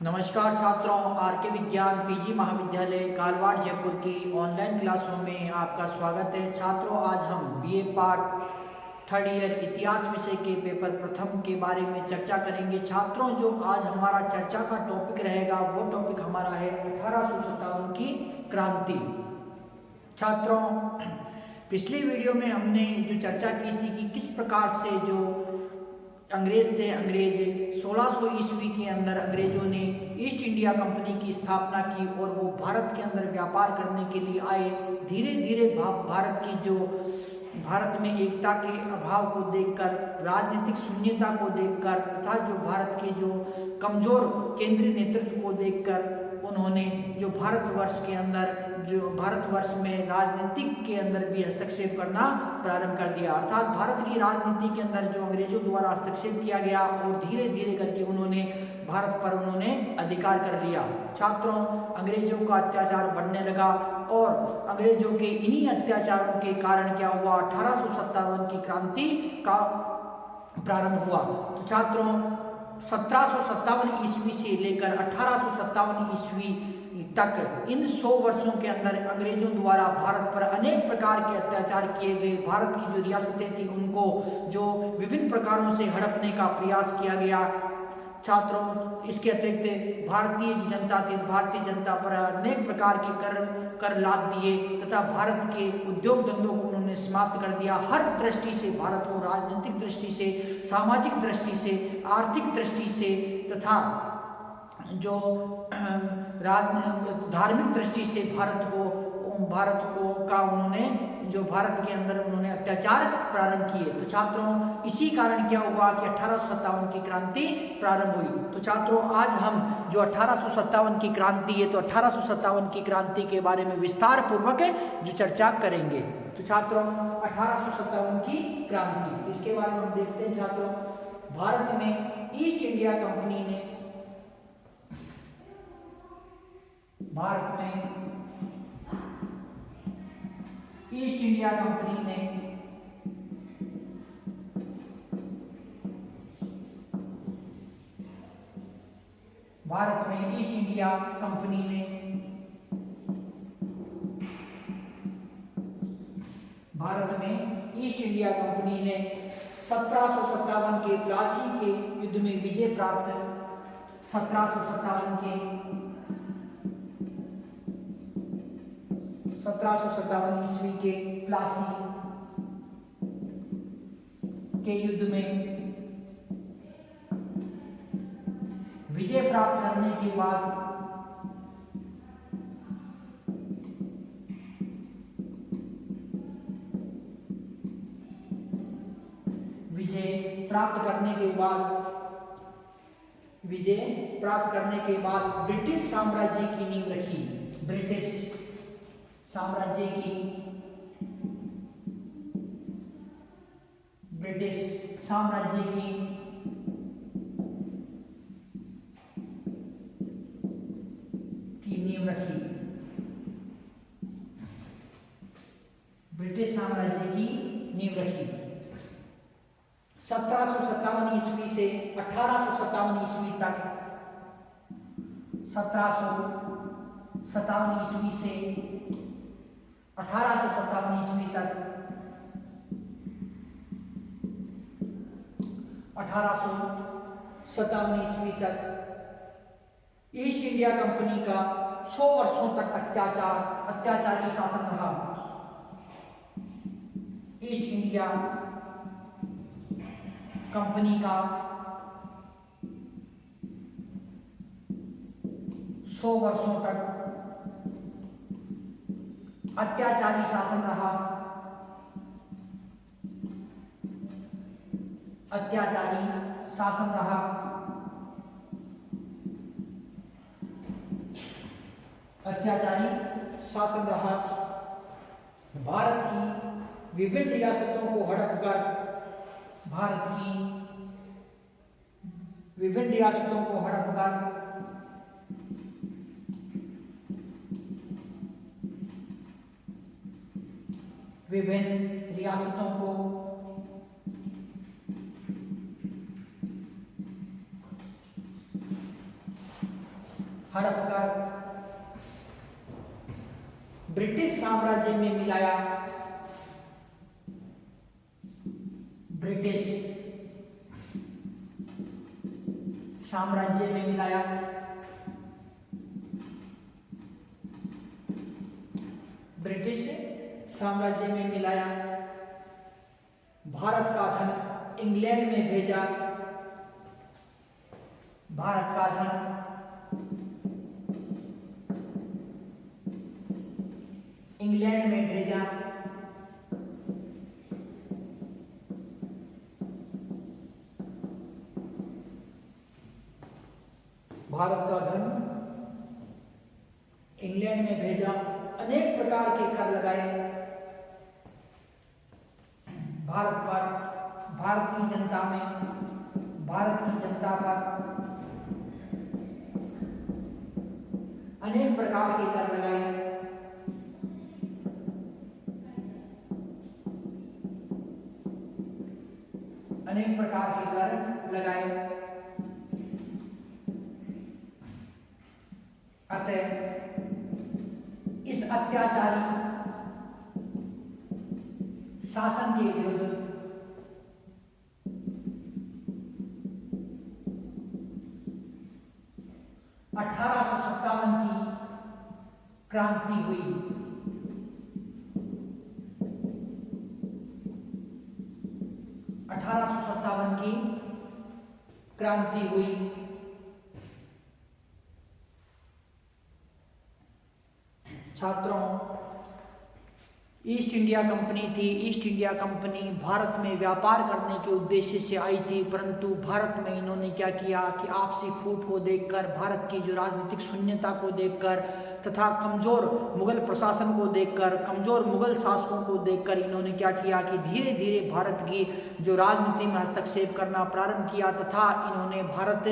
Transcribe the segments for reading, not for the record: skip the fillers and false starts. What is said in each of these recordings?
नमस्कार छात्रों, आर के विज्ञान पीजी महाविद्यालय कालवाड़ जयपुर की ऑनलाइन क्लासों में आपका स्वागत है। छात्रों, आज हम बीए पार्ट थर्ड ईयर इतिहास विषय के पेपर प्रथम के बारे में चर्चा करेंगे। छात्रों, जो आज हमारा चर्चा का टॉपिक रहेगा वो टॉपिक हमारा है 1857 की क्रांति। छात्रों, पिछली वीडियो में हमने जो चर्चा की थी कि किस प्रकार से जो अंग्रेज थे, अंग्रेज 1600 ईस्वी के अंदर अंग्रेजों ने ईस्ट इंडिया कंपनी की स्थापना की और वो भारत के अंदर व्यापार करने के लिए आए। धीरे धीरे भारत में एकता के अभाव को देखकर, राजनीतिक शून्यता को देखकर तथा जो भारत के जो कमजोर केंद्रीय नेतृत्व को देखकर उन्होंने जो भारतवर्ष में राजनीतिक के अंदर भी हस्तक्षेप करना प्रारंभ कर दिया। अर्थात भारत की राजनीति के अंदर जो अंग्रेजों द्वारा हस्तक्षेप किया गया और धीरे धीरे करके उन्होंने भारत पर अधिकार कर लिया। छात्रों, अंग्रेजों का अत्याचार बढ़ने लगा और अंग्रेजों के इन्हीं अत्याचारों के कारण क्या हुआ, 1857 की क्रांति का प्रारंभ हुआ। तो छात्रों, 1757 ईस्वी से लेकर 1857 ईस्वी तक इन 100 वर्षों के अंदर अंग्रेजों द्वारा भारत पर अनेक प्रकार के अत्याचार किए गए। भारत की जो रियासतें थी उनको जो विभिन्न प्रकारों से हड़पने का प्रयास किया गया। छात्रों, इसके अतिरिक्त भारतीय जो जनता थी, भारतीय जनता पर अनेक प्रकार के कर लाद दिए तथा भारत के उद्योग धंधों को उन्होंने समाप्त कर दिया। हर दृष्टि से भारत को, राजनीतिक दृष्टि से, सामाजिक दृष्टि से, आर्थिक दृष्टि से तथा जो धार्मिक दृष्टि से भारत के अंदर उन्होंने अत्याचार प्रारंभ किए। तो छात्रों, इसी कारण क्या हुआ कि 1857 की क्रांति प्रारंभ हुई। तो छात्रों, आज हम जो 1857 की क्रांति है, तो 1857 की क्रांति के बारे में विस्तार पूर्वक जो चर्चा करेंगे। तो छात्रों, 1857 की क्रांति, इसके बारे में हम देखते हैं। छात्रों, भारत में ईस्ट इंडिया कंपनी ने ईस्ट इंडिया कंपनी ने भारत में ईस्ट इंडिया कंपनी ने 1757 के प्लासी के युद्ध में विजय प्राप्त 1757 ईस्वी के प्लासी के युद्ध में विजय प्राप्त करने के बाद विजय प्राप्त करने के बाद ब्रिटिश साम्राज्य की नींव रखी। ब्रिटिश साम्राज्य की नींव रखी। ब्रिटिश साम्राज्य की नींव रखी। 1757 ईस्वी से 1857 ईस्वी तक 1757 ईस्वी से 1857 ईस्वी तक 1857 ईस्वी तक ईस्ट इंडिया कंपनी का 100 वर्षों तक अत्याचारी शासन रहा। ईस्ट इंडिया कंपनी का 100 वर्षों तक अत्याचारी शासन रहा। भारत की विभिन्न रियासतों को हड़प कर विभिन्न रियासतों को हड़प कर ब्रिटिश साम्राज्य में मिलाया, ब्रिटिश साम्राज्य में मिलाया, ब्रिटिश साम्राज्य में मिलाया, भारत का धन इंग्लैंड में भेजा, भारत का धन इंग्लैंड में भेजा, भारत का धन इंग्लैंड में भेजा, अनेक प्रकार के कर लगाए भारत पर, भारत की जनता में, भारत की जनता पर अनेक प्रकार के कर लगाए, अनेक प्रकार के कर लगाए। अतः इस अत्याचारी शासन के विरुद्ध की क्रांति हुई। 1857 की क्रांति हुई। छात्रों, ईस्ट इंडिया कंपनी थी। ईस्ट इंडिया कंपनी भारत में व्यापार करने के उद्देश्य से आई थी, परंतु भारत में इन्होंने क्या किया कि आपसी फूट को देखकर, भारत की जो राजनीतिक शून्यता को देखकर तथा कमजोर मुगल प्रशासन को देखकर, कमजोर मुगल शासकों को देखकर इन्होंने क्या किया कि धीरे धीरे भारत की जो राजनीति में हस्तक्षेप करना प्रारंभ किया तथा इन्होंने भारत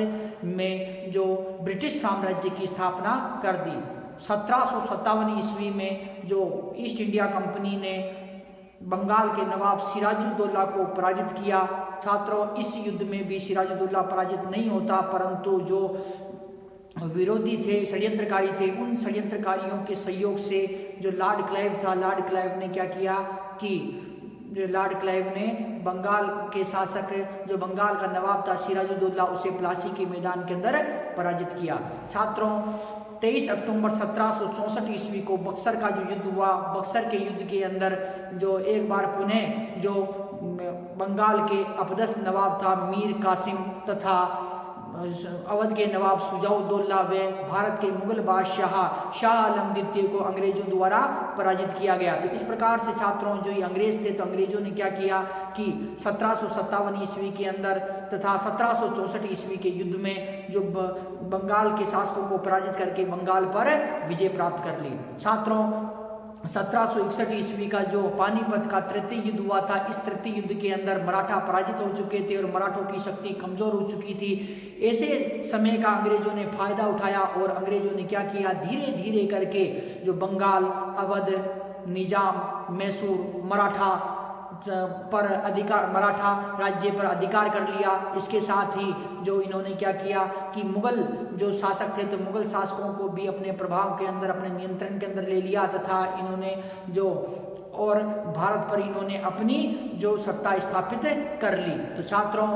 में जो ब्रिटिश साम्राज्य की स्थापना कर दी। 1757 ईस्वी में जो ईस्ट इंडिया कंपनी ने बंगाल के नवाब सिराजुद्दौला को पराजित किया। छात्रों, इस युद्ध में भी सिराजुद्दौला पराजित नहीं होता, परंतु जो विरोधी थे, षड्यंत्रकारी थे, उन षड्यंत्रकारियों के सहयोग से जो लॉर्ड क्लाइव था, लॉर्ड क्लाइव ने क्या किया कि लॉर्ड क्लाइव ने बंगाल के शासक, जो बंगाल का नवाब था सिराजुद्दौला, उसे प्लासी के मैदान के अंदर पराजित किया। छात्रों, 23 अक्टूबर 1764 ईस्वी को बक्सर का जो युद्ध हुआ, बक्सर के युद्ध के अंदर जो एक बार पुनः जो बंगाल के अपदस्थ नवाब था मीर कासिम तथा अवध के नवाब शुजाउद्दौला व भारत के मुगल बादशाह शाह आलम द्वितीय को अंग्रेजों द्वारा पराजित किया गया। तो इस प्रकार से छात्रों, जो ये अंग्रेज थे, तो अंग्रेजों ने क्या किया कि 1757 ईस्वी के अंदर तथा 1764 ईस्वी के युद्ध में जो बंगाल के शासकों को पराजित करके बंगाल पर विजय प्राप्त कर ली। छात्रों, 1761 ईस्वी का जो पानीपत का तृतीय युद्ध हुआ था, इस तृतीय युद्ध के अंदर मराठा पराजित हो चुके थे और मराठों की शक्ति कमजोर हो चुकी थी। ऐसे समय का अंग्रेजों ने फायदा उठाया और अंग्रेजों ने क्या किया, धीरे धीरे करके जो बंगाल, अवध, निजाम, मैसूर, मराठा पर अधिकार, मराठा राज्य पर अधिकार कर लिया। इसके साथ ही जो इन्होंने क्या किया कि मुगल जो शासक थे, तो मुगल शासकों को भी अपने प्रभाव के अंदर, अपने नियंत्रण के अंदर ले लिया तथा इन्होंने जो और भारत पर इन्होंने अपनी जो सत्ता स्थापित कर ली। तो छात्रों,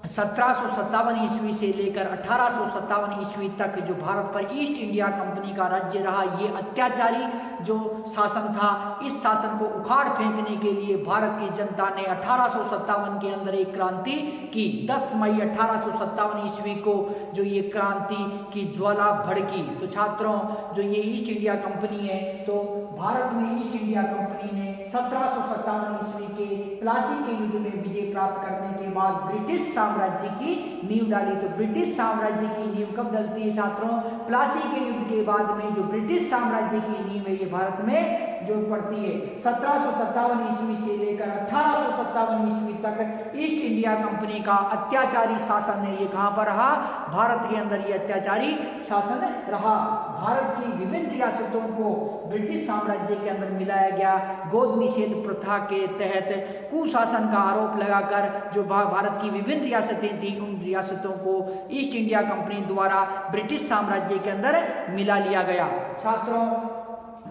1757 ईस्वी से लेकर 1857 ईस्वी तक जो भारत पर ईस्ट इंडिया कंपनी का राज्य रहा, ये अत्याचारी जो शासन था, इस शासन को उखाड़ फेंकने के लिए भारत की जनता ने 1857 के अंदर एक क्रांति की। 10 मई 1857 ईस्वी को जो ये क्रांति की ज्वाला भड़की। तो छात्रों, जो ये ईस्ट इंडिया कंपनी है, तो भारत में ईस्ट इंडिया कंपनी ने 1757 ईस्वी के प्लासी के युद्ध में विजय प्राप्त करने के बाद ब्रिटिश साम्राज्य की नींव डाली। तो ब्रिटिश साम्राज्य की नींव कब डलती है छात्रों? प्लासी के युद्ध के बाद में जो ब्रिटिश साम्राज्य की नींव है, ये भारत में जो पड़ती है। 1757 ईस्वी से लेकर 1857 ईस्वी तक ईस्ट इंडिया कंपनी का अत्याचारी शासन है। ये कहां पर रहा? भारत के अंदर ये अत्याचारी शासन रहा। भारत की विभिन्न रियासतों को ब्रिटिश साम्राज्य के अंदर मिलाया गया। गोद निषेध प्रथा के तहत कुशासन का आरोप लगाकर जो भारत की विभिन्न रियासतें थी, उन रियासतों को ईस्ट इंडिया कंपनी द्वारा ब्रिटिश साम्राज्य के अंदर मिला लिया गया। छात्रों,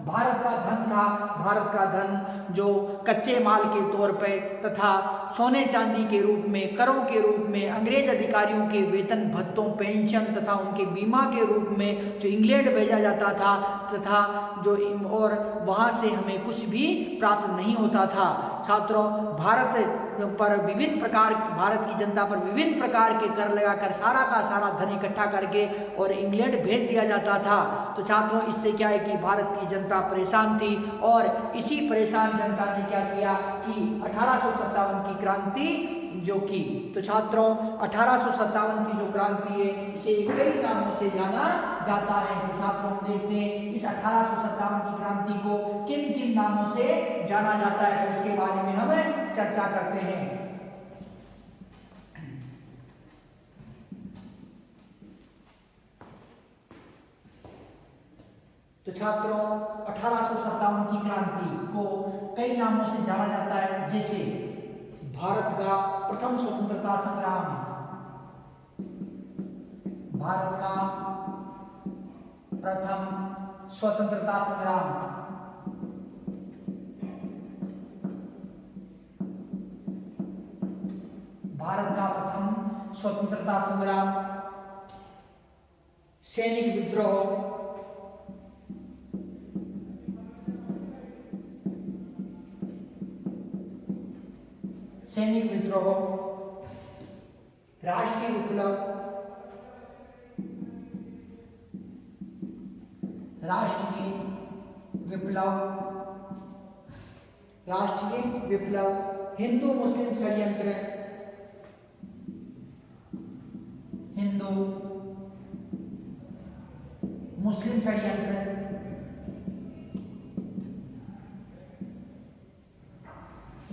भारत का धन था, भारत का धन जो कच्चे माल के तौर पे तथा सोने चांदी के रूप में, करों के रूप में, अंग्रेज अधिकारियों के वेतन भत्तों, पेंशन तथा उनके बीमा के रूप में जो इंग्लैंड भेजा जाता था तथा जो और वहां से हमें कुछ भी प्राप्त नहीं होता था। छात्रों, भारत की जनता पर विभिन्न प्रकार के कर लगाकर सारा का सारा धन इकट्ठा करके और इंग्लैंड भेज दिया जाता था। तो छात्रों, इससे क्या है कि भारत की जनता परेशान थी और इसी परेशान जनता ने क्या किया कि 1857 की क्रांति जो की। तो छात्रों, 1857 की जो क्रांति है इसे कई नामों से जाना जाता है। तो छात्रों, हम देखते हैं इस 1857 की क्रांति को किन किन नामों से जाना जाता है, तो उसके बारे में हम चर्चा करते हैं। तो छात्रों, 1857 की क्रांति को कई नामों से जाना जाता है, जैसे भारत का प्रथम स्वतंत्रता संग्राम, भारत का प्रथम स्वतंत्रता संग्राम, भारत का प्रथम स्वतंत्रता संग्राम, सैनिक विद्रोह, सैनिक विद्रोह, राष्ट्रीय विप्लव, राष्ट्रीय विप्लव, राष्ट्रीय विप्लव, हिंदू मुस्लिम षड्यंत्र, हिंदू मुस्लिम षड्यंत्र,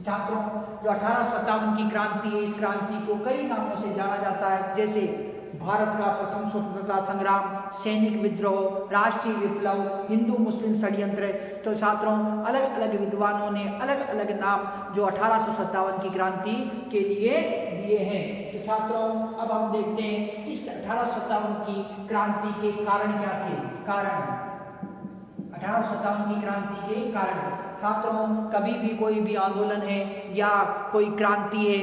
छात्रों, जो 1857 की क्रांति है, इस क्रांति को कई नामों से जाना जाता है, जैसे भारत का प्रथम स्वतंत्रता संग्राम, सैनिक विद्रोह, राष्ट्रीय विप्लव, हिंदू मुस्लिम षड्यंत्र। तो छात्रों, अलग अलग विद्वानों ने अलग अलग नाम जो 1857 की क्रांति के लिए दिए हैं। तो छात्रों, अब हम देखते हैं इस 1857 की क्रांति के कारण क्या थे। कारण 1857 की क्रांति के कारण, छात्रों, कभी भी कोई भी आंदोलन है या कोई क्रांति है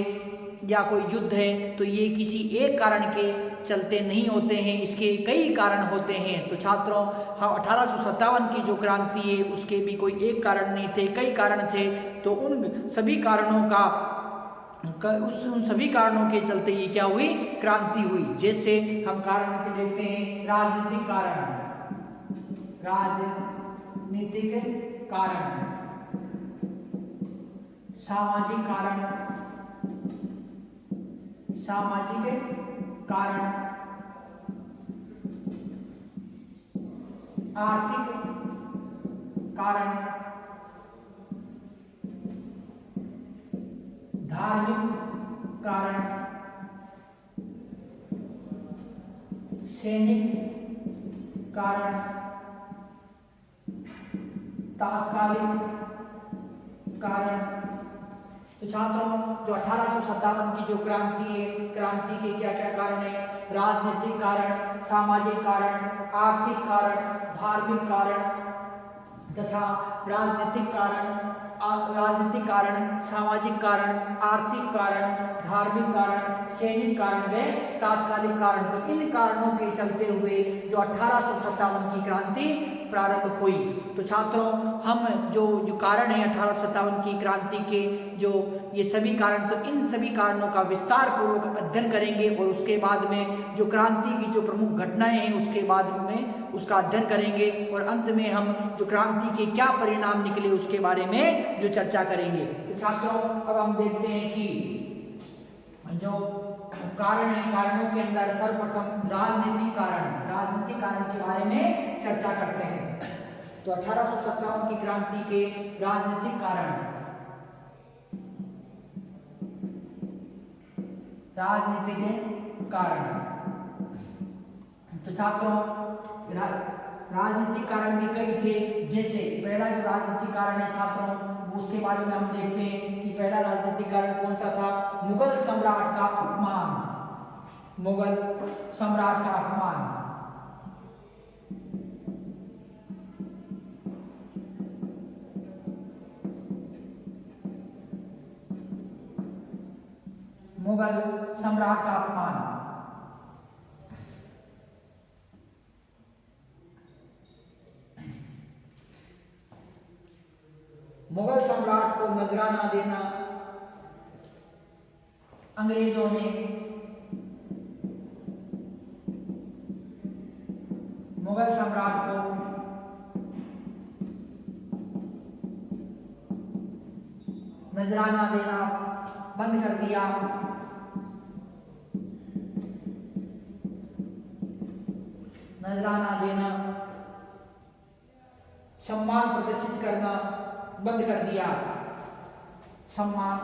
या कोई युद्ध है तो ये किसी एक कारण के चलते नहीं होते हैं, इसके कई कारण होते हैं। तो छात्रों, हम 1857 की जो क्रांति है उसके भी कोई एक कारण नहीं थे, कई कारण थे। तो उन सभी कारणों उन सभी कारणों के चलते ये क्या हुई, क्रांति हुई। जैसे हम कारण के देखते हैं, राजनीतिक कारण, राजनीतिक कारण, सामाजिक कारण, सामाजिक कारण, आर्थिक कारण, धार्मिक कारण, सैनिक कारण, तात्कालिक कारण। तो छात्रों, जो 1857 की जो क्रांति है, क्रांति के क्या क्या कारण है, राजनीतिक कारण, सामाजिक कारण, आर्थिक कारण, धार्मिक कारण तथा राजनीतिक कारण, सामाजिक कारण, आर्थिक कारण, धार्मिक कारण, सैनिक कारण व तात्कालिक कारण। तो इन कारणों के चलते हुए जो 1857 की क्रांति प्रारंभ हुई। तो छात्रों, हम जो कारण है 1857 की क्रांति के, जो ये सभी कारण, तो इन सभी कारणों का विस्तार पूर्वक अध्ययन करेंगे और उसके बाद में जो क्रांति की जो प्रमुख घटनाएं हैं उसके बाद में उसका अध्ययन करेंगे और अंत में हम जो क्रांति के क्या परिणाम निकले उसके बारे में जो चर्चा करेंगे। तो छात्रों, अब हम देखते हैं कि जो कारण है, कारणों के अंदर सर्वप्रथम राजनीतिक कारण के बारे में चर्चा करते हैं। तो 1857 की क्रांति के राजनीतिक कारण, राजनीतिक कारण। तो छात्रों राजनीतिक कारण भी कई थे। जैसे पहला जो राजनीतिक कारण है छात्रों, उसके बारे में हम देखते हैं कि पहला राजनीतिक कारण कौन सा था? मुगल सम्राट का अपमान। मुगल सम्राट का अपमान। मुगल सम्राट का अपमान। मुगल सम्राट को नजराना देना अंग्रेजों ने मुगल सम्राट को नजराना देना बंद कर दिया। नजराना देना, सम्मान प्रदर्शित करना बंद कर दिया। सम्मान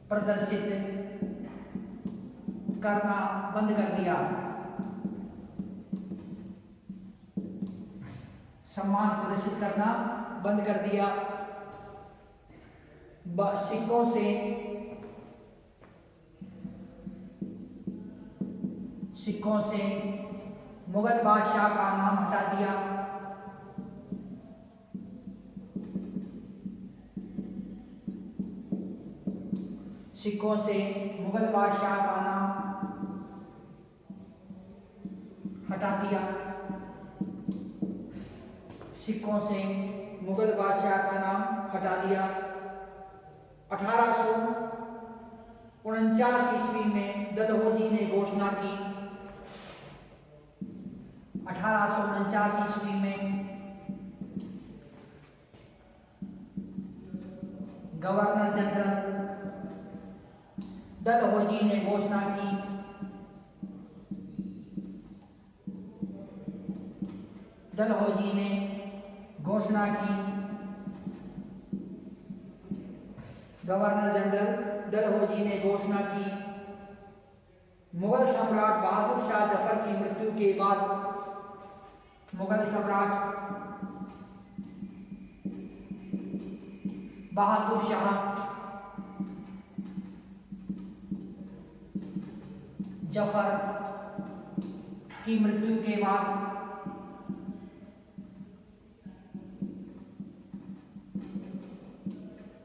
प्रदर्शित करना बंद कर दिया। सम्मान प्रदर्शित करना बंद कर दिया। सिक्कों से मुगल बादशाह का नाम हटा दिया। सिक्कों से मुगल बादशाह का नाम हटा दिया। सिक्कों से मुगल बादशाह का नाम हटा दिया। 1849 ईस्वी में डलहौजी ने घोषणा की। 1849 ईस्वी में गवर्नर जनरल डलहौजी ने घोषणा की। डलहौजी ने घोषणा की। गवर्नर जनरल डलहौजी ने घोषणा की। मुगल सम्राट बहादुर शाह जफर की मृत्यु के बाद मुगल सम्राट बहादुर शाह जफर की मृत्यु के बाद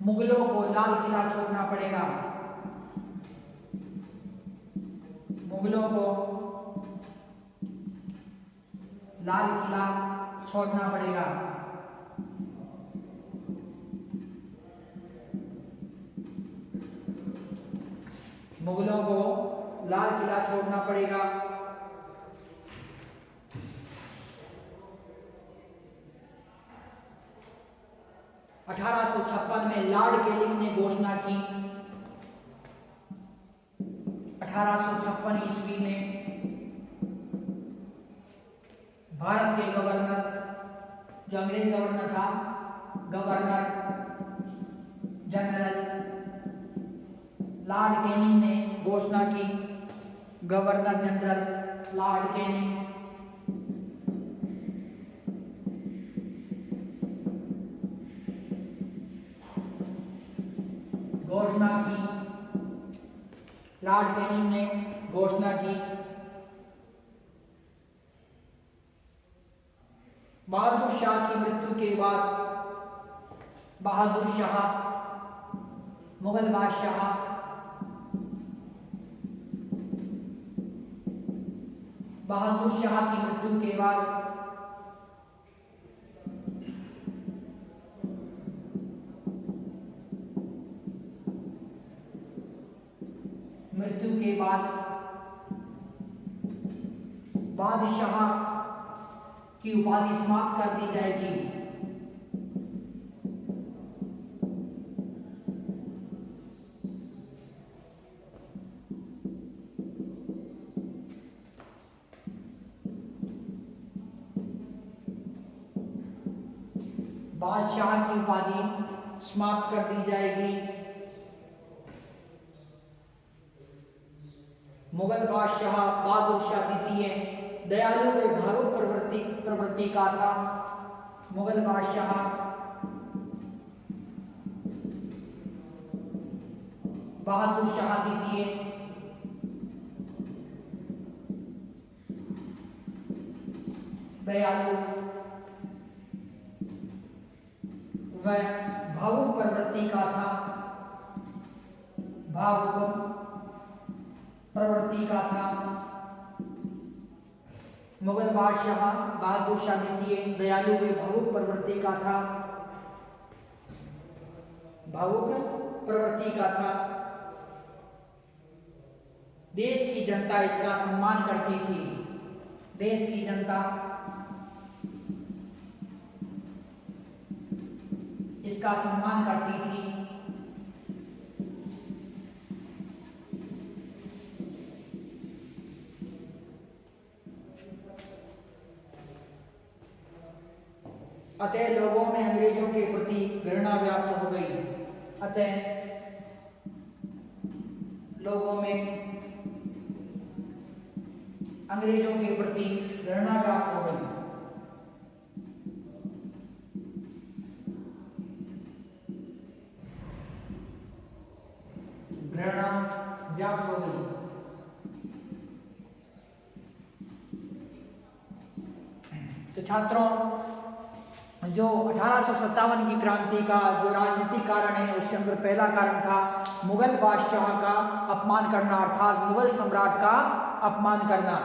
मुगलों को लाल किला छोड़ना पड़ेगा। मुगलों को लाल किला छोड़ना पड़ेगा। मुगलों को लाल किला छोड़ना पड़ेगा। 1856 में लॉर्ड केनिंग ने घोषणा की। 1856 ईस्वी में भारत के गवर्नर, जो अंग्रेज गवर्नर था, गवर्नर जनरल लॉर्ड केनिंग ने घोषणा की। गवर्नर जनरल लॉर्ड केनिंग घोषणा की। लॉर्ड केनिंग ने घोषणा की। बहादुर शाह की मृत्यु के बाद बहादुर शाह मुगल बादशाह बहादुर शाह की मृत्यु के बाद बादशाह की उपाधि समाप्त कर दी जाएगी। बादशाह की उपाधि समाप्त कर दी जाएगी। मुगल बादशाह बहादुर शाह द्वितीय दयालु व भावुक प्रवृत्ति का था। मुगल बादशाह बहादुर शाह द्वितीय दयालु व भावुक प्रवृत्ति का था। भावुक प्रवृत्ति का था। मुगल बादशाह बहादुर शाह द्वितीय दयालु व भावुक प्रवृत्ति का था। भावुक प्रवृत्ति का था। देश की जनता इसका सम्मान करती थी। देश की जनता इसका सम्मान करती थी। अतः लोगों में अंग्रेजों के प्रति घृणा व्याप्त हो गई। अतः लोगों में अंग्रेजों के प्रति घृणा व्याप्त हो गई। घृणा व्याप्त हो गई। तो छात्रों, जो 1857 की क्रांति का जो राजनीतिक कारण है, उसके अंदर पहला कारण था मुगल बादशाह का अपमान करना, अर्थात मुगल सम्राट का अपमान करना।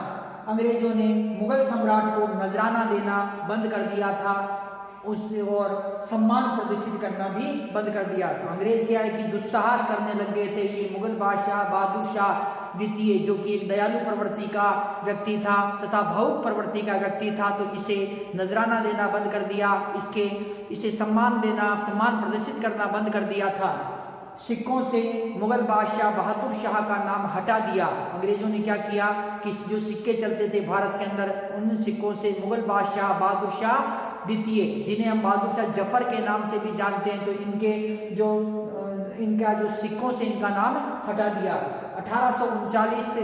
अंग्रेजों ने मुगल सम्राट को नजराना देना बंद कर दिया था, उससे और सम्मान प्रदर्शित करना भी बंद कर दिया। तो अंग्रेज क्या है कि दुस्साहस करने लग गए थे। ये मुगल बादशाह बहादुर शाह द्वितीय, जो कि एक दयालु प्रवृत्ति का व्यक्ति था तथा भावुक प्रवृत्ति का व्यक्ति था, तो इसे नजराना देना बंद कर दिया, इसे सम्मान प्रदर्शित करना बंद कर दिया था। सिक्कों से मुगल बादशाह बहादुर शाह का नाम हटा दिया। अंग्रेजों ने क्या किया कि जो सिक्के चलते थे भारत के अंदर, उन सिक्कों से मुगल बादशाह बहादुर शाह द्वितीय, जिन्हें हम बहादुर शाह जफर के नाम से भी जानते हैं, तो इनका जो सिक्कों से इनका नाम हटा दिया। 1839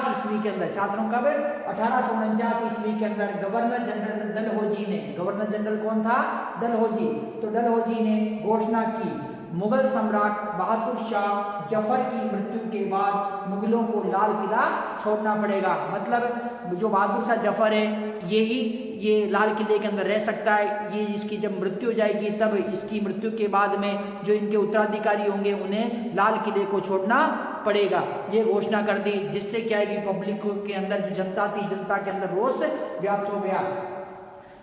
ईस्वी के अंदर, छात्रों कब 1849 ईस्वी के अंदर गवर्नर जनरल डलहौजी ने, गवर्नर जनरल कौन था? डलहौजी। तो डलहौजी ने घोषणा की मुगल सम्राट बहादुर शाह जफर की मृत्यु के बाद मुगलों को लाल किला छोड़ना पड़ेगा। मतलब जो बहादुर शाह जफर है, ये लाल किले के अंदर रह सकता है। ये इसकी जब मृत्यु हो जाएगी, तब इसकी मृत्यु के बाद में जो इनके उत्तराधिकारी होंगे, उन्हें लाल किले को छोड़ना पड़ेगा, ये घोषणा कर दी। जिससे क्या है कि पब्लिक के अंदर जो जनता थी, जनता के अंदर रोष व्याप्त हो गया।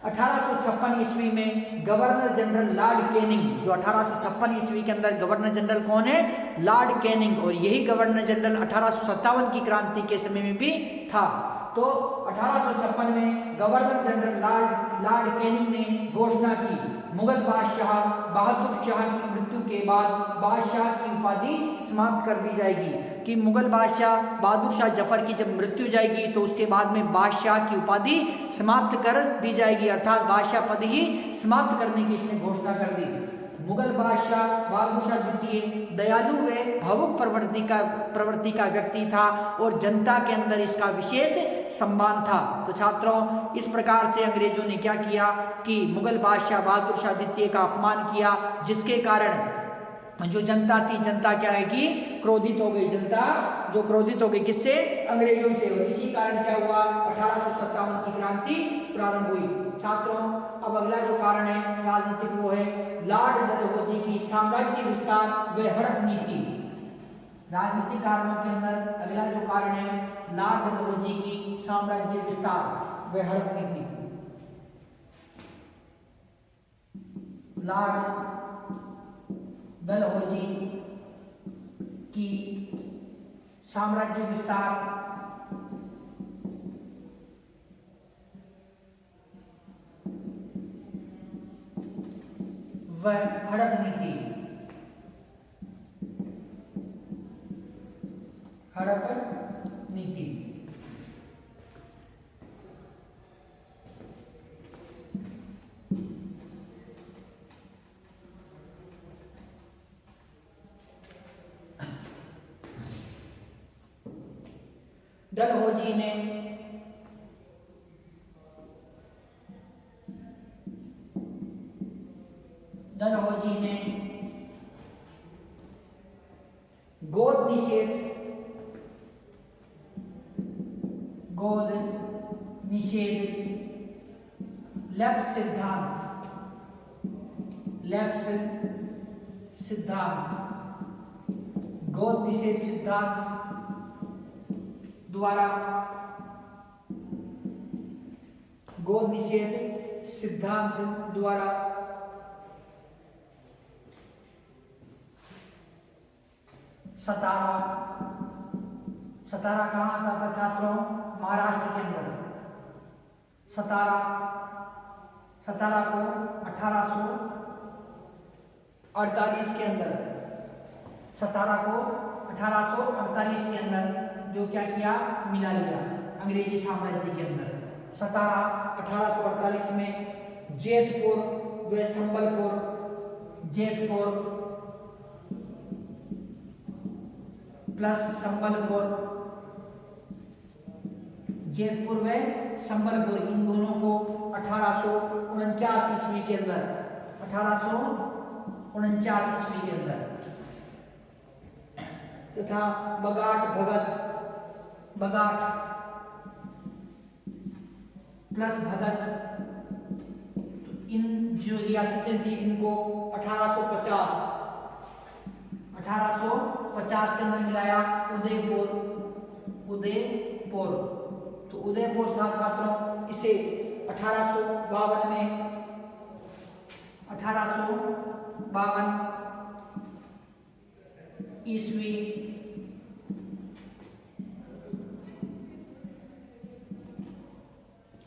1856 ईस्वी में गवर्नर जनरल लॉर्ड कैनिंग, जो 1856 ईस्वी के अंदर गवर्नर जनरल कौन है? Lord Canning. और यही गवर्नर जनरल 1857 की क्रांति के समय में भी था। तो 1856 में गवर्नर जनरल लॉर्ड कैनिंग ने घोषणा की मुगल बादशाह बहादुर शाह की मृत्यु के बाद बादशाह की उपाधि समाप्त कर दी जाएगी। कि मुगल बादशाह बहादुर शाह जफर की जब मृत्यु जाएगी, तो उसके बाद में बादशाह की उपाधि समाप्त कर दी जाएगी, अर्थात बादशाह पद ही समाप्त करने की इसने घोषणा कर दी। मुगल बादशाह बहादुर शाह द्वितीय दयालु व भावुक प्रवृत्ति का व्यक्ति था और जनता के अंदर इसका विशेष सम्मान था। तो छात्रों, इस प्रकार से अंग्रेजों ने क्या किया कि मुगल बादशाह बहादुर शाह द्वितीय का अपमान किया, जिसके कारण जो जनता थी, जनता क्या है कि क्रोधित हो गई। जनता जो क्रोधित हो गई, किससे? अंग्रेजों से। और इसी कारण क्या हुआ? 1857 की क्रांति प्रारंभ हुई। छात्रों, अब अगला जो कारण है राजनीतिक, वो है लॉर्ड डलहौजी की साम्राज्य विस्तार व हड़प नीति। राजनीतिक कारणों के अंदर अगला जो कारण है लॉर्ड डलहौजी की साम्राज्य विस्तार व हड़प नीति। लॉर्ड डलहौजी की साम्राज्य विस्तार व हड़प नीति। हड़प नीति डलहौजी ने गोद निषेध लेफ्ट सिद्धांत गोद निषेध सिद्धांत द्वारा सतारा कहाँ आता था छात्रों? महाराष्ट्र के अंदर। सतारा को 1848 के अंदर, सतारा को 1848 के अंदर जो क्या किया, मिला लिया अंग्रेजी साम्राज्य के अंदर। सतारा 1848 में जेतपुर व संबलपुर, जेतपुर प्लस संबलपुर, जेतपुर व संबलपुर इन दोनों को 1849 ईस्वी के अंदर, 1849 ईस्वी के अंदर, तथा बगाट प्लस भगत, इन जो रियासतें थी इनको 1850 के अंदर मिलाया। उदयपुर तो उदयपुर था छात्रों, इसे 1852 ईस्वी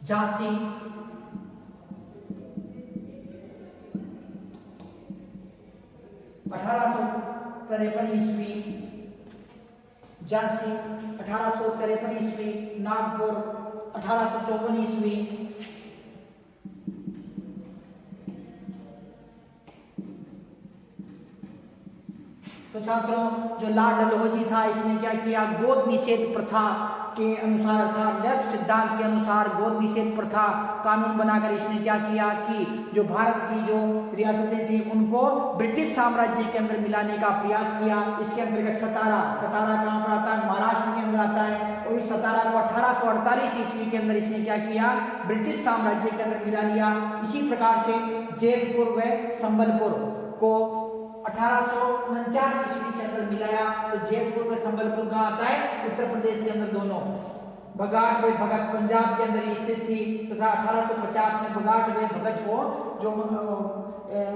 झांसी, 1853 ईस्वी झांसी, 1853 ईस्वी नागपुर, 1854 ईस्वी तो छात्रों जो लॉर्ड डलहौजी था इसने क्या किया, गोद निषेध प्रथा के अनुसार अर्थात लेफ्ट सिद्धांत के अनुसार गोद निषेध प्रथा कानून बनाकर इसने क्या किया कि जो भारत की जो रियासतें थी उनको ब्रिटिश साम्राज्य के अंदर मिलाने का प्रयास किया। इसके अंतर्गत सतारा कहाँ पर आता है? महाराष्ट्र के अंदर आता है। और इस सतारा को 1848 ईस्वी के अंदर इसने क्या किया, ब्रिटिश साम्राज्य के अंदर मिला लिया। इसी प्रकार से जेतपुर व संबलपुर को 1849 ईस्वी के अंदर मिलाया। तो जेतपुर में संबलपुर कहाँ आता है? उत्तर प्रदेश के अंदर दोनों। बगाट व भगत पंजाब के अंदर स्थित थी तथा 1850 में बगाट व भगत को जो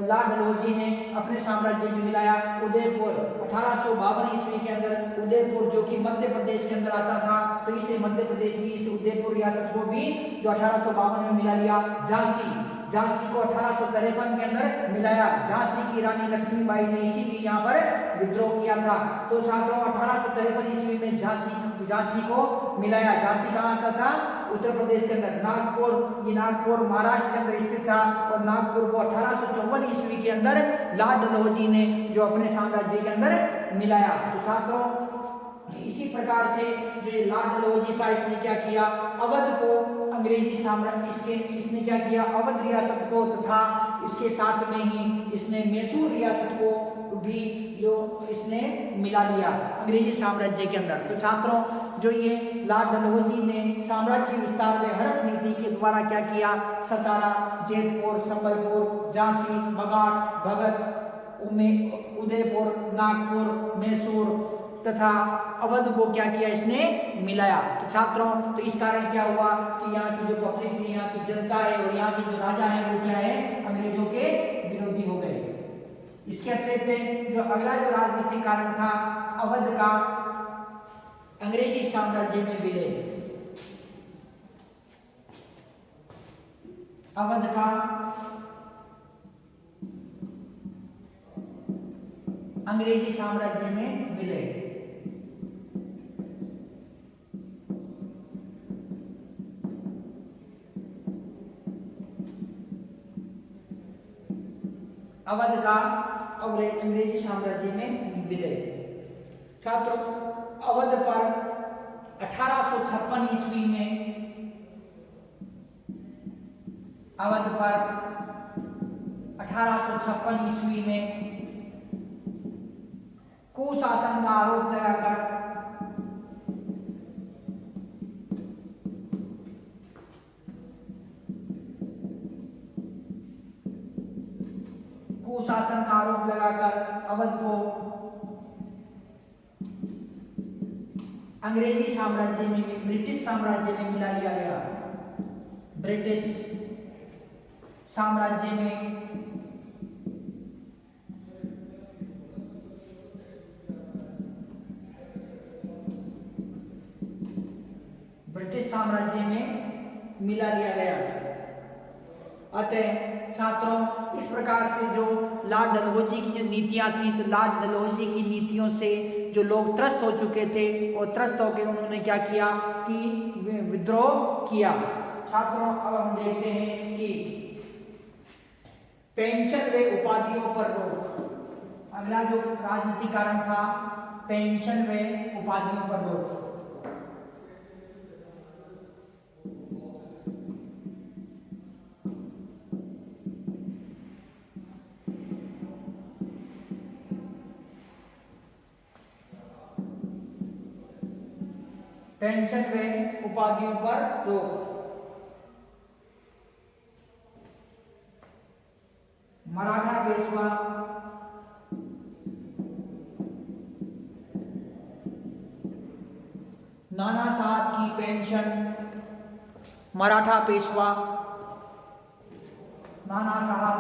लॉर्ड डलहौजी ने अपने साम्राज्य में मिलाया। उदयपुर 1852 ईस्वी के अंदर उदयपुर जो कि मध्य प्रदेश के अंदर आता था, तो इसे मध्य प्रदेश की इस उदयपुर रियासत को भी जो 1852 में मिला लिया। झांसी को 1853 के अंदर मिलाया। झांसी की रानी लक्ष्मीबाई ने इसीलिए यहाँ पर विद्रोह किया था। तो छात्रों 1853 ईस्वी में झांसी को मिलाया। झांसी कहाँ आता था? उत्तर प्रदेश के अंदर। नागपुर महाराष्ट्र के अंदर स्थित था और नागपुर को 1854 ईस्वी के अंदर लॉर्ड डलहौजी ने जो अपने साम्राज्य के अंदर मिलाया। तो छात्रों इसी प्रकार से जो लॉर्ड डलहौजी था इसने क्या किया, अवध को अंग्रेजी साम्राज्य इसने क्या किया, अवध रियासत को तथा इसके साथ में ही इसने मैसूर रियासत को भी जो इसने मिला लिया अंग्रेजी साम्राज्य के अंदर। तो छात्रों जो ये लॉर्ड डलहौजी ने साम्राज्य विस्तार में हड़प नीति के द्वारा क्या किया, सतारा, जेतपुर, संबलपुर, झांसी, बगाट, भगत, उदयपुर, नागपुर, मैसूर तथा अवध को क्या किया, इसने मिलाया। तो छात्रों तो इस कारण क्या हुआ कि यहाँ की जो पब्लिक थी, यहाँ की जनता है और यहाँ के जो राजा है वो क्या है, अंग्रेजों के विरोधी हो गए। इसके अतिरिक्त जो अगला जो राजनीतिक कारण था, अवध का अंग्रेजी साम्राज्य में विलय। अवध का अंग्रेजी साम्राज्य में विलय। अवध का अंग्रेजी साम्राज्य में विलय। छात्रों अवध पर 1856 ईस्वी में अवध पर 1856 ईस्वी में कुशासन का आरोप लगाकर कुशासन का आरोप लगाकर अवध को अंग्रेजी साम्राज्य में, ब्रिटिश साम्राज्य में मिला लिया गया। ब्रिटिश साम्राज्य में मिला लिया गया। अतः छात्रों, इस प्रकार से जो लॉर्ड डलहौजी की जो नीतियां थी, तो लॉर्ड डलहौजी की नीतियों से जो लोग त्रस्त हो चुके थे और त्रस्त होकर उन्होंने क्या किया कि विद्रोह किया। छात्रों, अब हम देखते हैं कि पेंशन व उपाधियों पर रोक। अगला जो राजनीतिक कारण था, पेंशन व उपाधियों पर रोक। पेंशन व उपाधियों पर रोक। मराठा पेशवा नाना साहब की पेंशन, मराठा पेशवा नाना साहब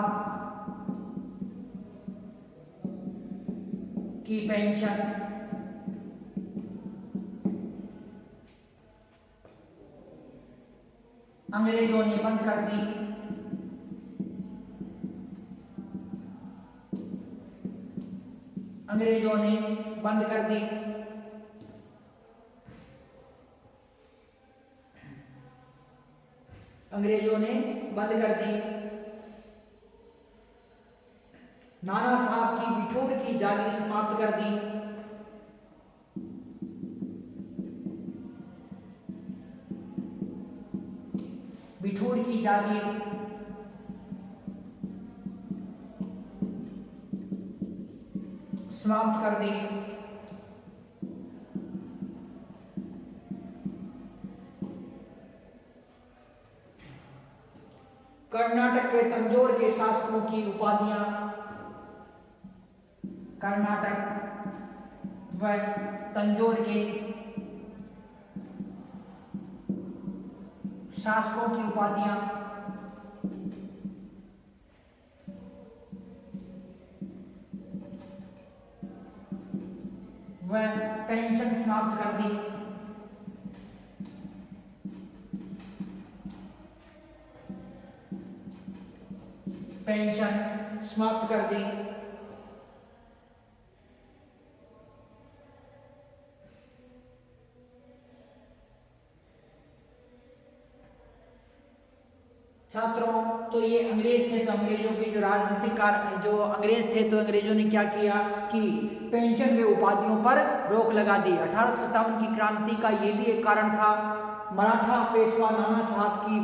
की पेंशन अंग्रेजों ने बंद कर दी। अंग्रेजों ने बंद कर दी। अंग्रेजों ने बंद कर दी। नाना साहब की बिठूर की जागीर समाप्त कर दी। बिठूर की जागीर समाप्त कर दी। कर्नाटक व तंजौर के शासकों की उपाधियां, कर्नाटक व तंजौर के शासकों की उपाधियां व पेंशन समाप्त कर दी। पेंशन समाप्त कर दी। छात्रों, तो ये अंग्रेज थे, तो अंग्रेजों के जो राजनीतिक जो अंग्रेज थे, तो अंग्रेजों ने क्या किया कि पेंशन व उपाधियों पर रोक लगा दी। 1857 की क्रांति का ये भी एक कारण था। मराठा पेशवा नाना साहब की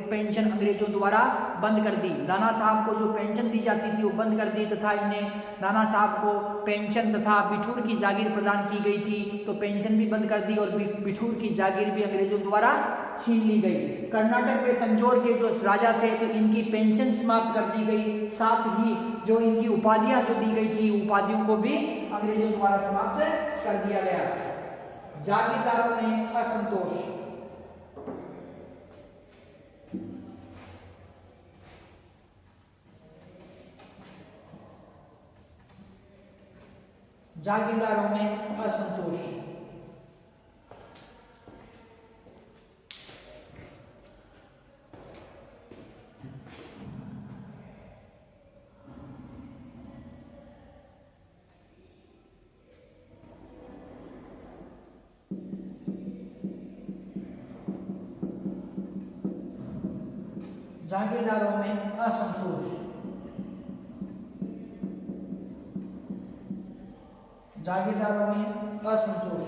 पेंशन अंग्रेजों द्वारा बंद कर दी। नाना साहब को जो पेंशन दी जाती थी वो बंद कर दी, तथा इन्हें नाना साहब को पेंशन तथा बिठूर की जागीर प्रदान की गई थी, तो पेंशन भी बंद कर दी और बिठूर की जागीर भी अंग्रेजों द्वारा छीन ली गई। कर्नाटक में तंजौर के जो राजा थे, तो इनकी पेंशन समाप्त कर दी गई। साथ ही जो इनकी उपाधियां जो दी गई थी, उपाधियों को भी अंग्रेजों द्वारा समाप्त कर दिया गया। जागीरदारों में असंतोष। जागीरदारों में असंतोष। जागीरदारों में असंतोष। जागीरदारों में असंतोष।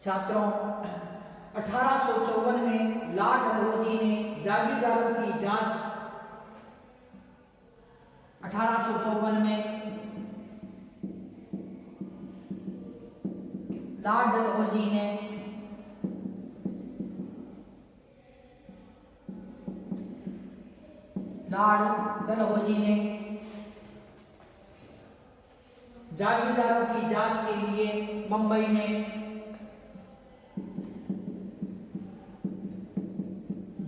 छात्रों 1854 में लॉर्ड डलहौजी ने जागीरदारों की जांच 1854 में लॉर्ड डलहौजी ने जागीरदारों की जांच के लिए मुंबई में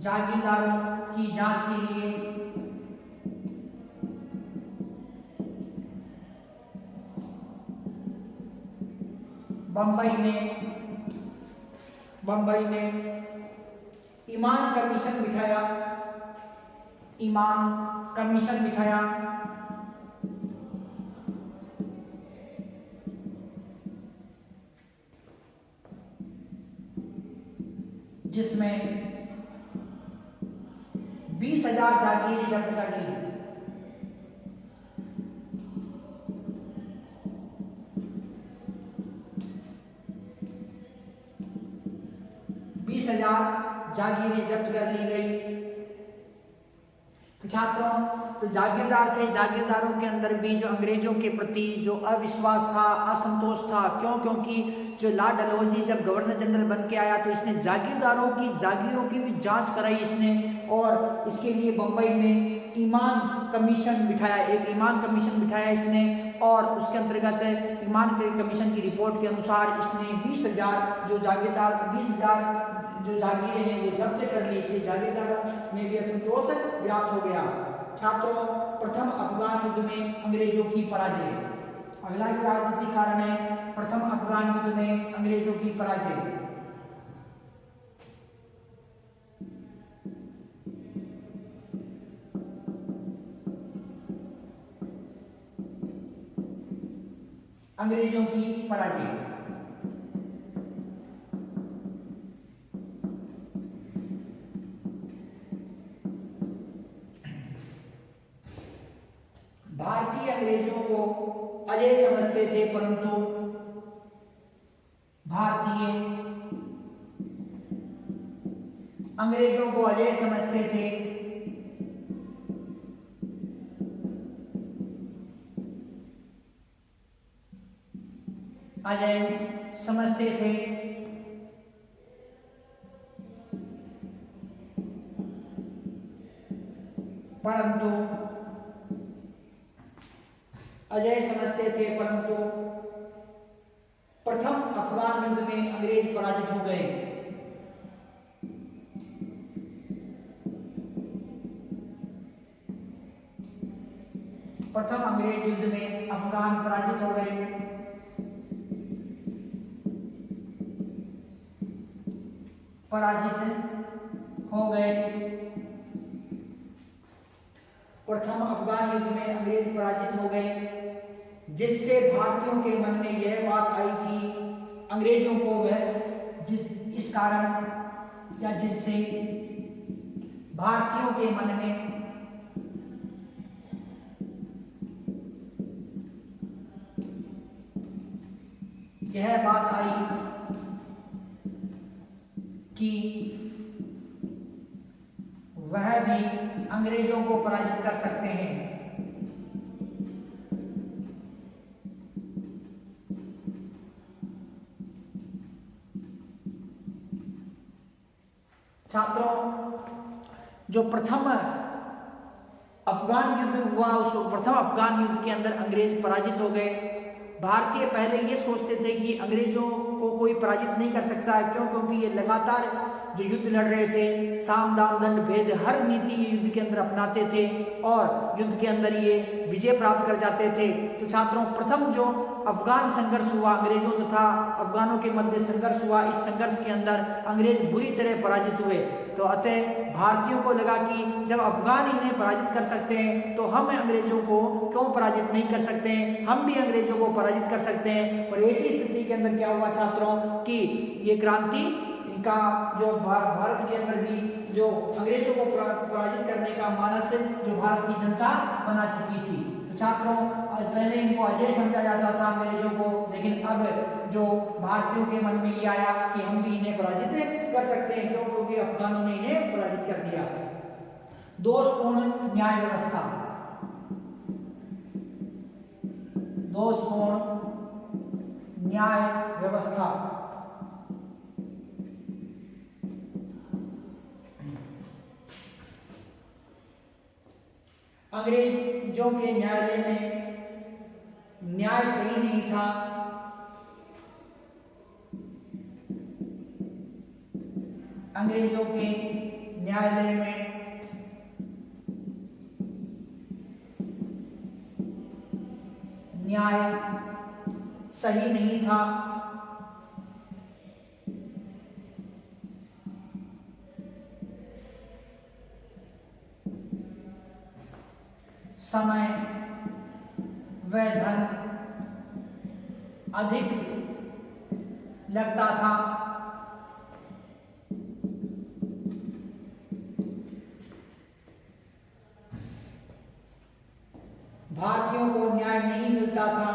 जागीरदारों की जांच के लिए बंबई में ईमान कमीशन बिठाया जिसमें 20,000 जागीरें जब्त कर ली। 20,000 जागीरें जब्त कर ली गई। तो छात्रों, तो जागीरदार थे, जागीरदारों के अंदर भी जो अंग्रेजों के प्रति जो अविश्वास था, असंतोष था। क्योंकि जो लॉर्ड डलहौजी जब गवर्नर जनरल बन के आया तो इसने जागीरदारों की जागीरों की भी जांच कराई इसने, और इसके लिए बंबई में ईमान कमीशन बिठाया इसने, और उसके अंतर्गत ईमान कमीशन की रिपोर्ट के अनुसार इसने 20,000 जो जागीरें हैं वो जब्त कर ली। इसलिए जागीरदारों में भी असंतोष व्याप्त हो गया। छात्रों, प्रथम अफगान युद्ध में अंग्रेजों की पराजय। अगला जो राजनीतिक कारण है, प्रथम अफगान युद्ध में अंग्रेजों की पराजय। अंग्रेजों की पराजय। भारतीय अंग्रेजों को अजय समझते थे, परंतु भारतीय अंग्रेजों को अजय समझते थे, परंतु प्रथम अफगान युद्ध में अंग्रेज पराजित हो गए। प्रथम अंग्रेज युद्ध में अफगान पराजित हो गए। प्रथम अफगान युद्ध में अंग्रेज पराजित हो गए, जिससे भारतीयों के मन में यह बात आई कि अंग्रेजों को जिससे भारतीयों के मन में यह बात आई कि वह भी अंग्रेजों को पराजित कर सकते हैं। छात्रों, जो प्रथम अफगान युद्ध हुआ, उस प्रथम अफगान युद्ध के अंदर अंग्रेज पराजित हो गए। भारतीय पहले ये सोचते थे कि अंग्रेजों को कोई पराजित नहीं कर सकता है। क्योंकि ये लगातार जो युद्ध लड़ रहे थे, साम दाम दंड भेद हर नीति ये युद्ध के अंदर अपनाते थे और युद्ध के अंदर ये विजय प्राप्त कर जाते थे। तो छात्रों, प्रथम जो अफगान संघर्ष हुआ, अंग्रेजों तथा अफगानों के मध्य संघर्ष हुआ, इस संघर्ष के अंदर अंग्रेज बुरी तरह पराजित हुए। तो अतः भारतीयों को लगा कि जब अफगान इन्हें पराजित कर सकते हैं तो हम अंग्रेजों को क्यों पराजित नहीं कर सकते हैं, हम भी अंग्रेजों को पराजित कर सकते हैं। और ऐसी स्थिति के अंदर क्या हुआ छात्रों कि ये क्रांति का जो भारत के अंदर भी जो अंग्रेजों को पराजित करने का मानस जो भारत की जनता बना चुकी थी। तो छात्रों, पहले इनको अजय समझा जाता था अंग्रेजों को, लेकिन अब जो भारतीयों के मन में ये आया कि हम भी इन्हें पराजित कर सकते हैं, क्यों? क्योंकि अफगानों ने इन्हें पराजित कर दिया। दोषपूर्ण न्याय व्यवस्था, दोषपूर्ण न्याय व्यवस्था। अंग्रेजों के न्यायालय में न्याय सही नहीं था। अंग्रेजों के न्यायालय में न्याय सही नहीं था। समय व धन अधिक लगता था। भारतीयों को न्याय नहीं मिलता था।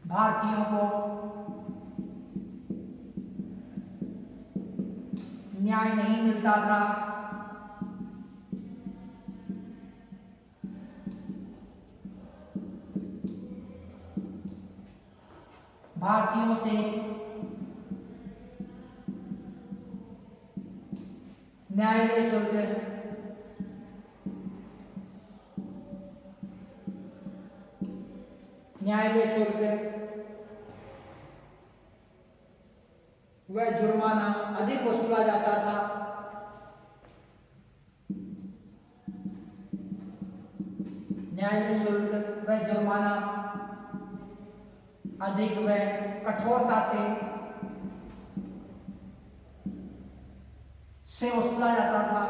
भारतीयों को न्याय नहीं मिलता था। भारतीयों से न्यायालय शुल्क व जुर्माना अधिक वसूला जाता था। न्यायालय शुल्क व जुर्माना अधिक व कठोरता से वसूला जाता था।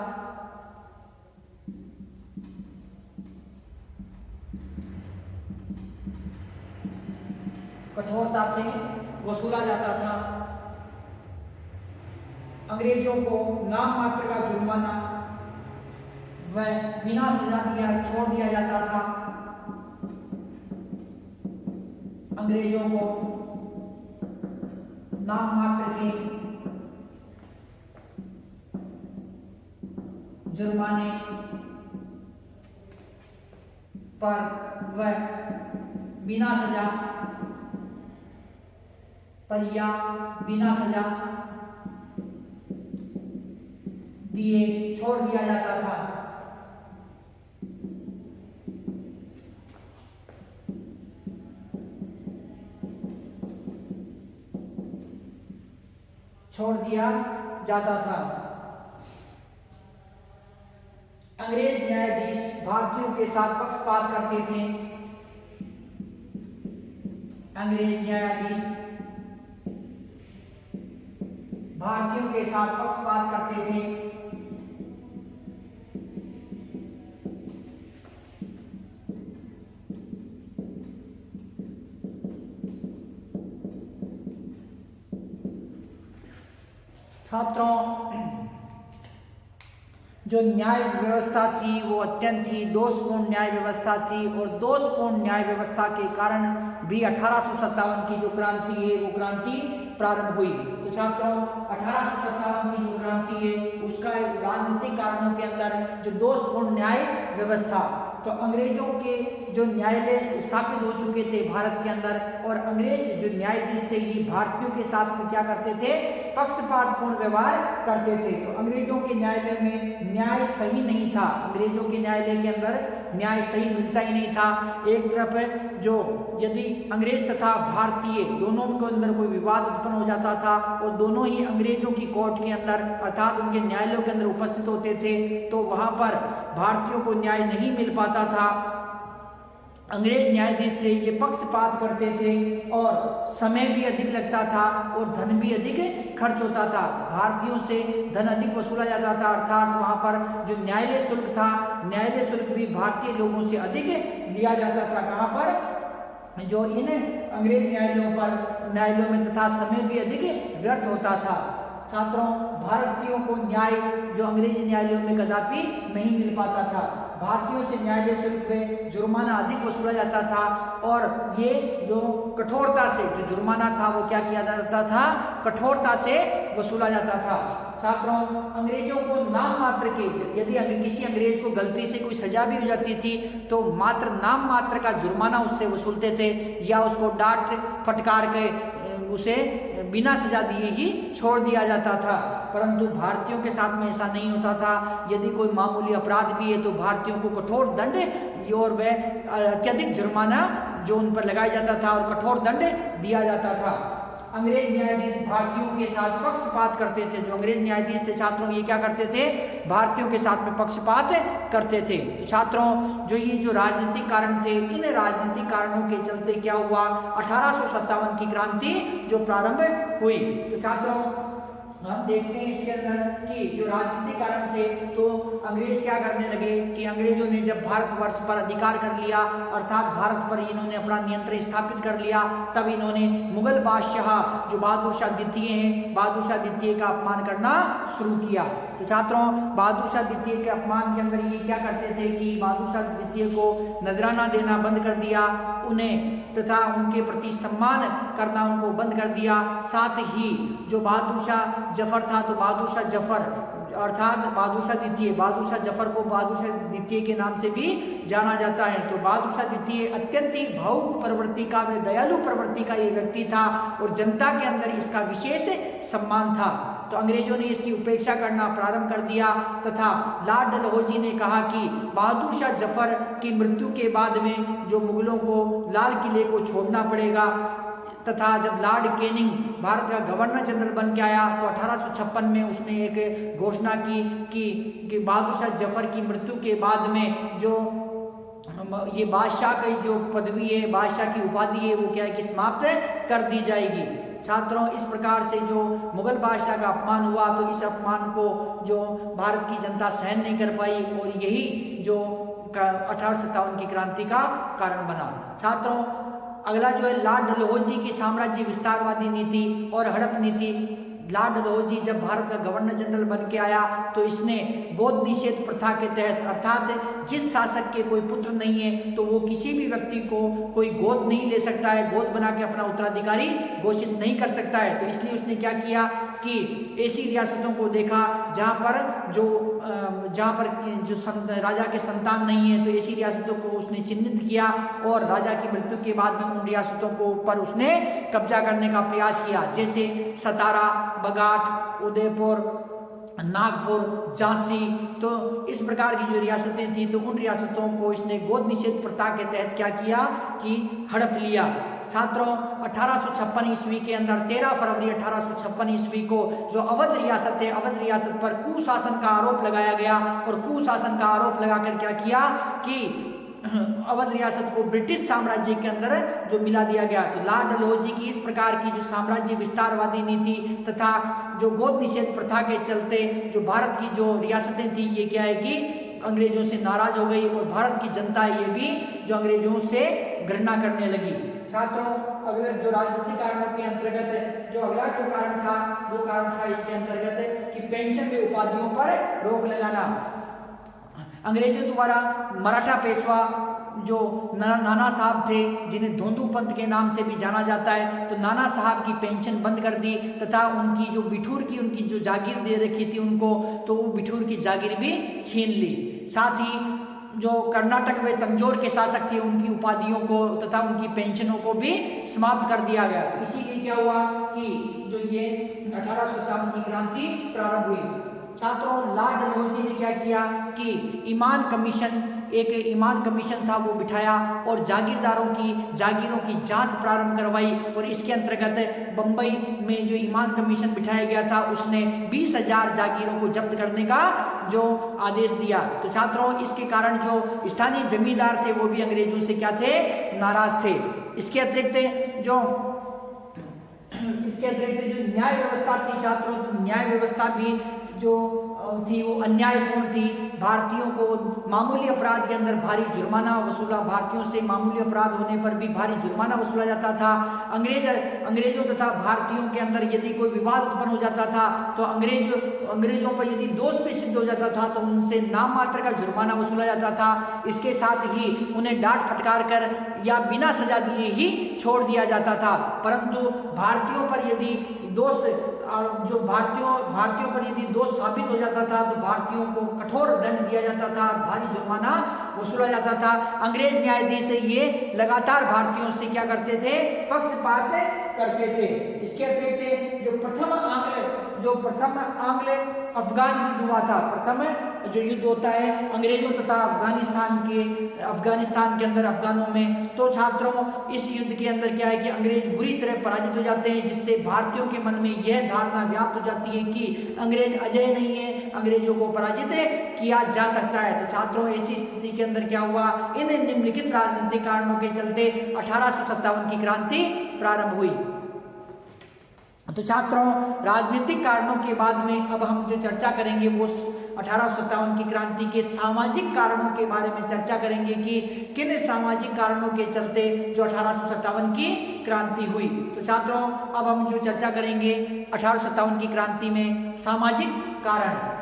कठोरता से वसूला जाता था। अंग्रेजों को नाम मात्र का जुर्माना व बिना सजा छोड़ दिया जाता था। अंग्रेजों को नाम मात्र के जुर्माने पर व बिना सजा पर या बिना सजा दिए छोड़ दिया जाता था। छोड़ दिया जाता था। अंग्रेज न्यायाधीश भारतीयों के साथ पक्षपात करते थे। अंग्रेज न्यायाधीश भारतीयों के साथ पक्षपात करते थे। छात्रों, जो न्याय व्यवस्था थी वो अत्यंत ही दोषपूर्ण न्याय व्यवस्था थी और दोषपूर्ण न्याय व्यवस्था के कारण भी 1857 की जो क्रांति है वो क्रांति प्रारंभ हुई। तो छात्रों, 1857 की जो क्रांति है उसका राजनीतिक कारणों के अंदर जो दोषपूर्ण न्याय व्यवस्था, तो अंग्रेजों के जो न्यायालय स्थापित हो चुके थे भारत के अंदर और अंग्रेज जो न्यायाधीश थे ये भारतीयों के साथ में क्या करते थे? पक्षपातपूर्ण व्यवहार करते थे। तो अंग्रेजों के न्यायालय में न्याय सही नहीं था। अंग्रेजों के न्यायालय के अंदर न्याय सही मिलता ही नहीं था। एक तरफ जो यदि अंग्रेज तथा भारतीय दोनों के अंदर कोई विवाद उत्पन्न हो जाता था और दोनों ही अंग्रेजों की कोर्ट के अंदर अर्थात उनके न्यायालयों के अंदर उपस्थित होते थे तो वहां पर भारतीयों को न्याय नहीं मिल पाता था। अंग्रेज न्यायाधीश थे ये पक्षपात करते थे और समय भी अधिक लगता था और धन भी अधिक खर्च होता था। भारतीयों से धन अधिक वसूला जाता था अर्थात वहां पर जो न्यायालय शुल्क था, न्यायालय शुल्क भी भारतीय लोगों से अधिक लिया जाता था। कहां पर? जो इन अंग्रेज न्यायालयों में तथा समय भी अधिक व्यर्थ होता था। छात्रों, भारतीयों को न्याय जो अंग्रेजी न्यायालयों में कदापि नहीं मिल पाता था। भारतीयों से न्यायालय शुल्क में जुर्माना अधिक वसूला जाता था और ये जो कठोरता से जो जुर्माना था वो क्या किया जाता था, कठोरता से वसूला जाता था। छात्रों, अंग्रेजों को नाम मात्र के, यदि किसी अंग्रेज को गलती से कोई सजा भी हो जाती थी तो मात्र नाम मात्र का जुर्माना उससे वसूलते थे या उसको डांट फटकार के उसे बिना सजा दिए ही छोड़ दिया जाता था। परंतु भारतीयों के साथ में ऐसा नहीं होता था। यदि कोई मामूली अपराध भी है तो भारतीयों को कठोर दंड और वह अत्यधिक जुर्माना जो उन पर लगाया जाता था और कठोर दंड दिया जाता था। अंग्रेज न्यायाधीश भारतीयों के साथ पक्षपात करते थे। जो अंग्रेज न्यायाधीश थे छात्रों, ये क्या करते थे, भारतीयों के साथ में पक्षपात करते थे। तो छात्रों, जो ये जो राजनीतिक कारण थे, इन राजनीतिक कारणों के चलते क्या हुआ, 1857 की क्रांति जो प्रारंभ हुई। तो छात्रों, हम देखते हैं इसके अंदर कि जो राजनीतिक कारण थे तो अंग्रेज क्या करने लगे कि अंग्रेजों ने जब भारतवर्ष पर अधिकार कर लिया, अर्थात भारत पर इन्होंने अपना नियंत्रण स्थापित कर लिया, तब इन्होंने मुगल बादशाह जो बहादुर शाह द्वितीय हैं, बहादुर शाह द्वितीय का अपमान करना शुरू किया। तो छात्रों, बहादुर शाह द्वितीय के अपमान के अंदर ये क्या करते थे कि बहादुर शाह द्वितीय को नजराना देना बंद कर दिया, उन्हें तथा उनके प्रति सम्मान करना उनको बंद कर दिया। साथ ही जो बहादुर शाह जफर था तो बहादुर शाह जफर अर्थात बहादुर शाह द्वितीय, बहादुर शाह जफर को बहादुर शाह द्वितीय के नाम से भी जाना जाता है। तो बहादुर शाह द्वितीय अत्यंत ही भावुक प्रवृत्ति का, व दयालु प्रवृत्ति का ये व्यक्ति था और जनता के अंदर इसका विशेष सम्मान था। तो अंग्रेजों ने इसकी उपेक्षा करना प्रारंभ कर दिया तथा लॉर्ड डलहौजी ने कहा कि बहादुर शाह जफर की मृत्यु के बाद में जो मुगलों को लाल किले को छोड़ना पड़ेगा तथा जब लॉर्ड कैनिंग भारत का गवर्नर जनरल बन के आया तो 1856 में उसने एक घोषणा की कि बहादुर शाह जफर की मृत्यु के बाद में जो ये बादशाह की जो पदवी है, बादशाह की उपाधि है, वो क्या है कि समाप्त कर दी जाएगी। छात्रों, इस प्रकार से जो मुगल बादशाह का अपमान हुआ तो इस अपमान को जो भारत की जनता सहन नहीं कर पाई और यही जो 1857 की क्रांति का कारण बना। छात्रों, अगला जो है लॉर्ड डलहौजी की साम्राज्य विस्तारवादी नीति और हड़प नीति। लॉर्ड डलहौजी जब भारत का गवर्नर जनरल बन के आया तो इसने गोद निषेध प्रथा के तहत, अर्थात जिस शासक के कोई पुत्र नहीं है तो वो किसी भी व्यक्ति को कोई गोद नहीं ले सकता है, गोद बना के अपना उत्तराधिकारी घोषित नहीं कर सकता है। तो इसलिए उसने क्या किया कि ऐसी रियासतों को देखा जहाँ पर जो राजा के संतान नहीं है तो ऐसी रियासतों को उसने चिन्हित किया और राजा की मृत्यु के बाद में उन रियासतों को पर उसने कब्जा करने का प्रयास किया, जैसे सतारा, बगाट, उदयपुर, नागपुर, झांसी। तो इस प्रकार की जो रियासतें थी तो उन रियासतों को इसने गोद निषेध प्रथा के तहत क्या किया कि हड़प लिया। छात्रों, 1856 ईस्वी के अंदर 13 फरवरी 1856 ईस्वी को जो अवध रियासत है, अवध रियासत पर कुशासन का आरोप लगाया गया और कुशासन का आरोप लगाकर क्या किया कि अवध रियासत को ब्रिटिश साम्राज्य के अंदर जो मिला दिया गया। तो लॉर्ड डलहौजी की इस प्रकार की जो साम्राज्य विस्तारवादी नीति तथा जो गोद निषेध प्रथा के चलते जो भारत की जो रियासतें थी ये क्या है कि अंग्रेजों से नाराज हो गई और भारत की जनता ये भी जो अंग्रेजों से घृणा करने लगी। छात्रों, अगले जो राजनीतिक कारणों के अंतर्गत जो अगला जो कारण था वो कारण था इसके अंतर्गत कि पेंशन के उपाधियों पर रोक लगाना। अंग्रेजों द्वारा मराठा पेशवा जो नाना साहब थे, जिन्हें धोंदू पंत के नाम से भी जाना जाता है, तो नाना साहब की पेंशन बंद कर दी तथा उनकी जो बिठूर की उनकी जो जागीर दे रखी थी उनको, तो वो बिठूर की जागीर भी छीन ली। साथ ही जो कर्नाटक में तंजौर के शासक थे उनकी उपाधियों को तथा उनकी पेंशनों को भी समाप्त कर दिया गया। इसीलिए क्या हुआ कि जो ये 1857 की क्रांति प्रारंभ हुई। छात्रों, लॉर्ड डलहौजी ने क्या किया कि ईमान कमीशन था वो बिठाया और जागीरदारों की जागीरों की जांच प्रारंभ करवाई और इसके अंतर्गत बंबई में जो ईमान कमीशन बिठाया गया था उसने 20,000 जागीरों को जब्त करने का जो आदेश दिया। तो छात्रों, इसके कारण जो स्थानीय जमींदार थे वो भी अंग्रेजों से क्या थे, नाराज थे। इसके अतिरिक्त जो न्याय व्यवस्था थी छात्रों, तो न्याय व्यवस्था भी जो थी वो अन्यायपूर्ण थी। भारतीयों को मामूली अपराध के अंदर भारी जुर्माना वसूला, भारतीयों से मामूली अपराध होने पर भी भारी जुर्माना वसूला जाता था। अंग्रेजों तथा भारतीयों के अंदर यदि कोई विवाद उत्पन्न हो जाता था तो अंग्रेज अंग्रेजों पर यदि दोष भी सिद्ध हो जाता था तो उनसे नाम मात्र का जुर्माना वसूला जाता था। इसके साथ ही उन्हें डांट फटकार कर या बिना सजा दिए ही छोड़ दिया जाता था। परंतु भारतीयों पर यदि दोष भारतीयों पर यदि दोष साबित हो जाता था तो भारतीयों को कठोर दंड दिया जाता था, भारी जुर्माना वसूला जाता था। अंग्रेज न्यायाधीश ये लगातार भारतीयों से क्या करते थे, पक्षपात करते थे। इसके अतिरिक्त जो प्रथम आंग्ल अफगान युद्ध हुआ था, प्रथम जो युद्ध होता है अंग्रेजों तथा अफगानिस्तान के अंदर अफगानों में, तो छात्रों इस युद्ध के अंदर क्या है कि अंग्रेज बुरी तरह पराजित हो जाते हैं, जिससे भारतीयों के मन में यह धारणा व्याप्त हो जाती है कि अंग्रेज अजय नहीं है, अंग्रेजों को पराजित किया जा सकता है। तो छात्रों ऐसी स्थिति के अंदर क्या हुआ, इन निम्नलिखित राजनीतिक कारणों के चलते 1857 की क्रांति प्रारंभ हुई। तो छात्रों राजनीतिक कारणों के बाद में अब हम जो चर्चा करेंगे वो 1857 की क्रांति के सामाजिक कारणों के बारे में चर्चा करेंगे कि किन सामाजिक कारणों के चलते जो 1857 की क्रांति हुई। तो छात्रों अब हम जो चर्चा करेंगे 1857 की क्रांति में सामाजिक कारण।